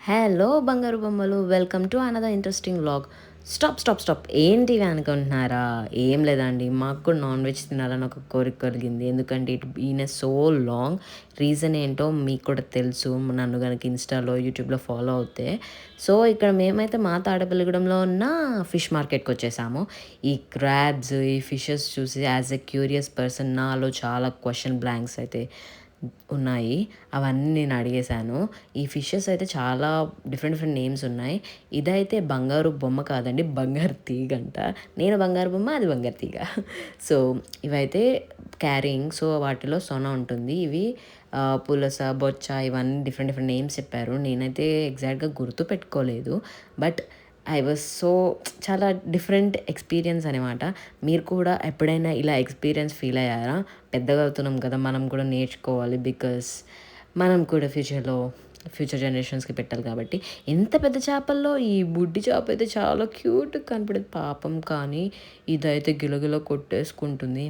Hello బంగారు బొమ్మలు, welcome to another interesting vlog. Stop ఏంటివి అనుకుంటున్నారా? ఏం లేదండి, మాకు కూడా నాన్ వెజ్ తినాలని ఒక కోరిక కలిగింది. ఎందుకంటే it been a so long. Reason ఏంటో మీకు కూడా తెలుసు, నన్ను కనుక ఇన్స్టాలో యూట్యూబ్లో ఫాలో అవుతే. సో ఇక్కడ మేమైతే మా తాడపల్లిగూడెంలో ఉన్న ఫిష్ మార్కెట్కి వచ్చేసాము. ఈ క్రాబ్స్, ఈ ఫిషెస్ చూసి యాజ్ ఎ క్యూరియస్ పర్సన్ నాలో చాలా క్వశ్చన్ బ్లాంక్స్ అయితే ఉన్నాయి. అవన్నీ నేను అడిగేశాను. ఈ ఫిషెస్ అయితే చాలా డిఫరెంట్ నేమ్స్ ఉన్నాయి. ఇదైతే బంగారు బొమ్మ కాదండి, బంగారు తీగంట. నేను బంగారు బొమ్మ, అది బంగారు తీగ. సో ఇవైతే క్యారింగ్, సో వాటిలో సొన ఉంటుంది. ఇవి పులస, బొచ్చ, ఇవన్నీ డిఫరెంట్ నేమ్స్ చెప్పారు. నేనైతే ఎగ్జాక్ట్గా గుర్తు పెట్టుకోలేదు. బట్ ఐ వాజ్ సో చాలా డిఫరెంట్ ఎక్స్పీరియన్స్ అనమాట. మీరు కూడా ఎప్పుడైనా ఇలా ఎక్స్పీరియన్స్ ఫీల్ అయ్యారా? పెద్దగా అవుతున్నాం కదా, మనం కూడా నేర్చుకోవాలి. బికాస్ మనం కూడా ఫ్యూచర్ జనరేషన్స్కి పెట్టాలి కాబట్టి. ఎంత పెద్ద చేపల్లో ఈ బుడ్డి చేప అయితే చాలా క్యూట్గా కనపడేది పాపం. కానీ ఇదైతే గిలగిల కొట్టేసుకుంటుంది.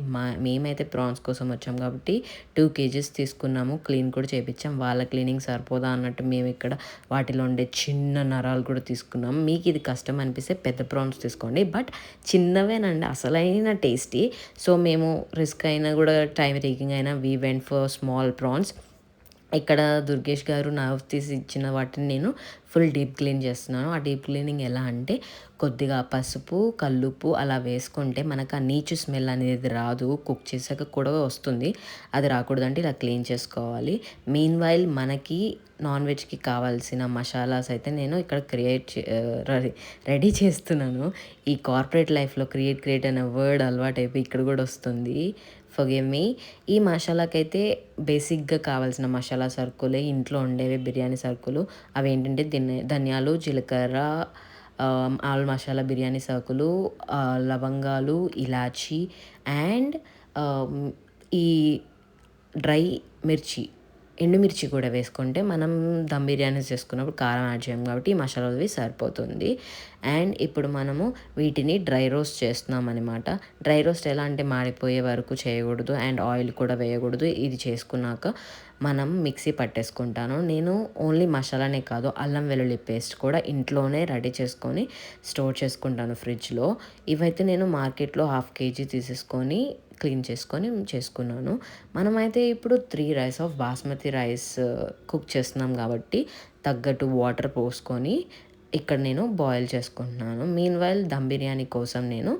మేమైతే ప్రాన్స్ కోసం వచ్చాం కాబట్టి 2 kgs తీసుకున్నాము. క్లీన్ కూడా చేయించాం. వాళ్ళ క్లీనింగ్ సరిపోదా అన్నట్టు మేము ఇక్కడ వాటిలో ఉండే చిన్న నరాలు కూడా తీసుకున్నాం. మీకు ఇది కష్టం అనిపిస్తే పెద్ద ప్రాన్స్ తీసుకోండి, బట్ చిన్నవేనండి అసలైన టేస్టీ. సో మేము రిస్క్ అయినా కూడా టైం టేకింగ్ అయినా we went for small prawns. ఇక్కడ దుర్గేష్ గారు నర్వ్ తీసి ఇచ్చిన వాటిని నేను ఫుల్ డీప్ క్లీన్ చేస్తున్నాను. ఆ డీప్ క్లీనింగ్ ఎలా అంటే, కొద్దిగా పసుపు, కల్లుప్పు అలా వేసుకుంటే మనకు ఆ నీచు స్మెల్ అనేది రాదు. కుక్ చేసాక కూడా వస్తుంది. అది రాకూడదంటే ఇలా క్లీన్ చేసుకోవాలి. మీన్ వైల్ మనకి నాన్ వెజ్కి కావాల్సిన మసాలాస్ అయితే నేను ఇక్కడ రెడీ చేస్తున్నాను. ఈ కార్పొరేట్ లైఫ్లో క్రియేట్ అనే వర్డ్ అలవాటు అయిపోయి ఇక్కడ కూడా వస్తుంది. Forgive me. ఈ మసాలాకైతే బేసిక్గా కావాల్సిన మసాలా సరుకులే ఇంట్లో ఉండేవి, బిర్యానీ సరుకులు. అవి ఏంటంటే ధనియాలు, జీలకర్ర, ఆల్ మసాలా బిర్యానీ సరుకులు, లవంగాలు, ఇలాచి అండ్ ఈ డ్రై మిర్చి, ఎండుమిర్చి కూడా వేసుకుంటే మనం దమ్ బిర్యానీ చేసుకున్నప్పుడు కారం యాడ్ చేయం కాబట్టి ఈ మసాలావి సరిపోతుంది. అండ్ ఇప్పుడు మనము వీటిని డ్రై రోస్ట్ చేస్తున్నాం అనమాట. డ్రై రోస్ట్ ఎలా అంటే మాడిపోయే వరకు చేయకూడదు అండ్ ఆయిల్ కూడా వేయకూడదు. ఇది చేసుకున్నాక మనం మిక్సీ పట్టేసుకుంటాను. నేను ఓన్లీ మసాలానే కాదు, అల్లం వెల్లుల్లి పేస్ట్ కూడా ఇంట్లోనే రెడీ చేసుకొని స్టోర్ చేసుకుంటాను ఫ్రిడ్జ్లో. ఇవైతే నేను మార్కెట్లో 1/2 kg తీసేసుకొని క్లీన్ చేసుకొని చేసుకున్నాను. మనమైతే ఇప్పుడు 3 rice of basmati rice cook చేస్తున్నాం కాబట్టి తగ్గట్టు వాటర్ పోసుకొని ఇక్కడ నేను బాయిల్ చేసుకుంటున్నాను. మీన్ వైల్ దమ్ బిర్యానీ కోసం నేను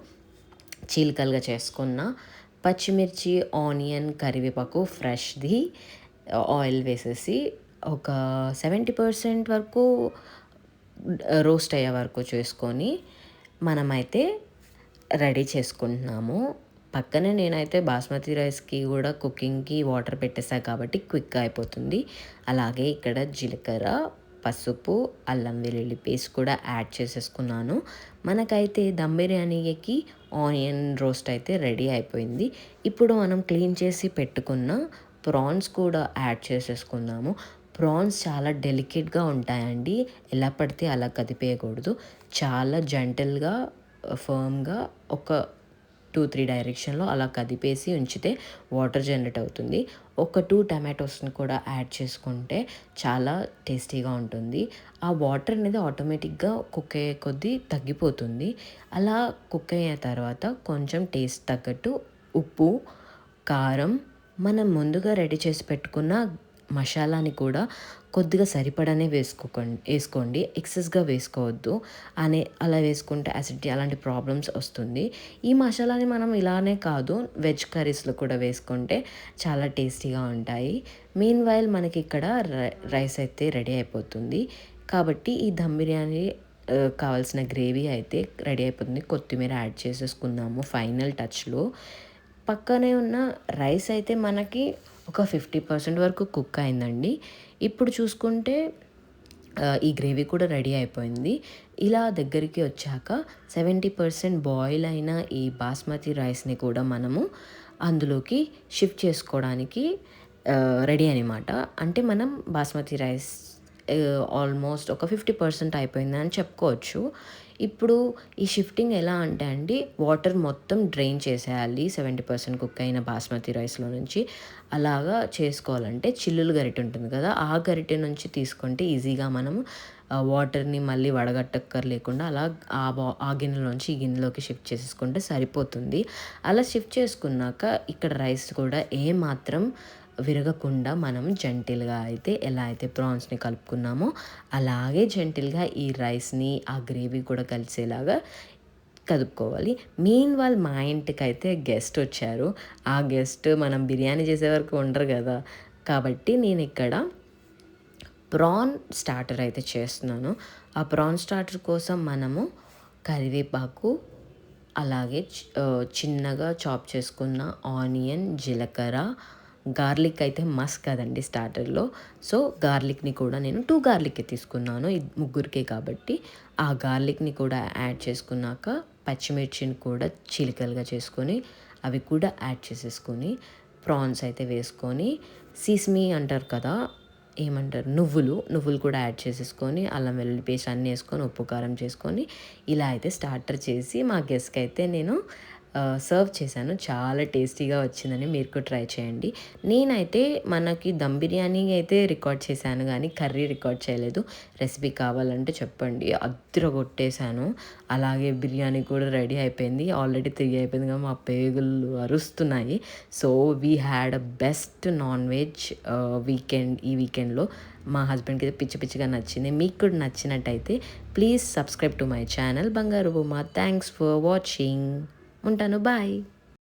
చీలికలుగా చేసుకున్న పచ్చిమిర్చి, ఆనియన్, కరివేపాకు ఫ్రెష్ది ఆయిల్ వేసేసి ఒక 70% వరకు రోస్ట్ అయ్యే వరకు చేసుకొని మనమైతే రెడీ చేసుకుంటున్నాము. పక్కనే నేనైతే బాస్మతి రైస్కి కూడా కుకింగ్కి వాటర్ పెట్టేసా కాబట్టి క్విక్గా అయిపోతుంది. అలాగే ఇక్కడ జీలకర్ర, పసుపు, అల్లం వెల్లుల్లి పేస్ట్ కూడా యాడ్ చేసేసుకున్నాను. మనకైతే దమ్ బిర్యానీకి ఆనియన్ రోస్ట్ అయితే రెడీ అయిపోయింది. ఇప్పుడు మనం క్లీన్ చేసి పెట్టుకున్న ప్రాన్స్ కూడా యాడ్ చేసేసుకుందాము. ప్రాన్స్ చాలా డెలికేట్గా ఉంటాయండి. ఎలా పడితే అలా కదిపేయకూడదు. చాలా జెంటల్గా, ఫర్మ్గా ఒక 2-3 డైరెక్షన్లో అలా కదిపేసి ఉంచితే వాటర్ జనరేట్ అవుతుంది. ఒక 2 టమాటోస్ని కూడా యాడ్ చేసుకుంటే చాలా టేస్టీగా ఉంటుంది. ఆ వాటర్ అనేది ఆటోమేటిక్గా కుక్ అయ్యే కొద్దీ తగ్గిపోతుంది. అలా కుక్ అయిన తర్వాత కొంచెం టేస్ట్ తగ్గట్టు ఉప్పు, కారం, మనం ముందుగా రెడీ చేసి పెట్టుకున్న మసాలాని కూడా కొద్దిగా సరిపడానే వేసుకోండి. ఎక్సెస్గా వేసుకోవద్దు. అలా వేసుకుంటే అసిడిటీ అలాంటి ప్రాబ్లమ్స్ వస్తుంది. ఈ మసాలాని మనం ఇలానే కాదు, వెజ్ కర్రీస్లో కూడా వేసుకుంటే చాలా టేస్టీగా ఉంటాయి. మీన్ వైల్ మనకి ఇక్కడ రైస్ అయితే రెడీ అయిపోతుంది. కాబట్టి ఈ దమ్ బిర్యానీ కావాల్సిన గ్రేవీ అయితే రెడీ అయిపోతుంది. కొత్తిమీర యాడ్ చేసేసుకుందాము ఫైనల్ టచ్లో. పక్కనే ఉన్న రైస్ అయితే మనకి ఒక 50% వరకు కుక్ అయిందండి. ఇప్పుడు చూసుకుంటే ఈ గ్రేవీ కూడా రెడీ అయిపోయింది. ఇలా దగ్గరికి వచ్చాక 70% బాయిల్ అయిన ఈ బాస్మతి రైస్ని కూడా మనము అందులోకి షిఫ్ట్ చేసుకోవడానికి రెడీ అనమాట. అంటే మనం బాస్మతి రైస్ ఆల్మోస్ట్ ఒక 50% అయిపోయిందని చెప్పుకోవచ్చు. ఇప్పుడు ఈ షిఫ్టింగ్ ఎలా అంటే అండి, వాటర్ మొత్తం డ్రైన్ చేసేయాలి 70% కుక్ అయిన బాస్మతి రైస్‌లో నుంచి. అలాగా చేసుకోవాలంటే చిల్లులు గరిటె ఉంటుంది కదా! ఆ గరిటె నుంచి తీసుకుంటే ఈజీగా మనము వాటర్‌ని మళ్ళీ వడగట్టక్కర్లేకుండా అలా ఆ గిన్నెలోంచి ఈ గిన్నెలోకి షిఫ్ట్ చేసేసుకుంటే సరిపోతుంది. అలా షిఫ్ట్ చేసుకున్నాక ఇక్కడ రైస్ కూడా ఏమాత్రం విరగకుండా మనం జెంటిల్‌గా అయితే ఎలా అయితే ప్రాన్స్‌ని కలుపుకున్నామో అలాగే జెంటిల్‌గా ఈ రైస్‌ని, ఆ గ్రేవీ కూడా కలిసేలాగా కదుపుకోవాలి. మీన్‌వైల్ మా ఇంటికైతే గెస్ట్ వచ్చారు. ఆ గెస్ట్ మనం బిర్యానీ చేసే వరకు ఉండరు గదా! కాబట్టి నేనిక్కడ ప్రాన్ స్టార్టర్ అయితే చేస్తున్నాను. ఆ ప్రాన్ స్టార్టర్ కోసం మనము కరివేపాకు, అలాగే చిన్నగా చాప్ చేసుకున్న ఆనియన్, జీలకర్ర, గార్లిక్ అయితే మస్ట్ కదండీ స్టార్టర్‌లో. సో, గార్లిక్‌ని కూడా నేను 2 గార్లికే తీసుకున్నాను. ముగ్గురికే కాబట్టి. ఆ గార్లిక్‌ని కూడా యాడ్ చేసుకున్నాక, పచ్చిమిర్చిని కూడా చీలికలుగా చేసుకొని, అవి కూడా యాడ్ చేసేసుకొని, ప్రాన్స్ అయితే వేసుకొని, సీసమి అంటారు కదా! ఏమంటారు? నువ్వులు కూడా యాడ్ చేసేసుకొని, అల్లం వెల్లుల్లి పేస్ట్ అన్నీ ఏసుకొని, ఉప్పు, కారం చేసుకొని, ఇలా అయితే స్టార్టర్ చేసి మా గెస్ట్‌కి అయితే నేను సర్వ్ చేశాను. చాలా టేస్టీగా వచ్చిందని మీరు కూడా ట్రై చేయండి. నేనైతే మనకి దమ్ బిర్యానీ అయితే రికార్డ్ చేశాను గానీ, కర్రీ రికార్డ్ చేయలేదు. రెసిపీ కావాలంటే చెప్పండి. అద్దరగొట్టేశాను. అలాగే బిర్యానీ కూడా రెడీ అయిపోయింది. ఆల్రెడీ 3 అయిపోయింది కానీ మా పేగులు అరుస్తున్నాయి. So, we had a best non veg ఈ వీకెండ్‌లో. మా హస్బెండ్‌కి అయితే పిచ్చి పిచ్చిగా నచ్చింది. మీకు కూడా నచ్చినట్టయితే please subscribe to my channel బంగారు బొమ్మ. Thanks for watching. ఉంటాను. బాయ్.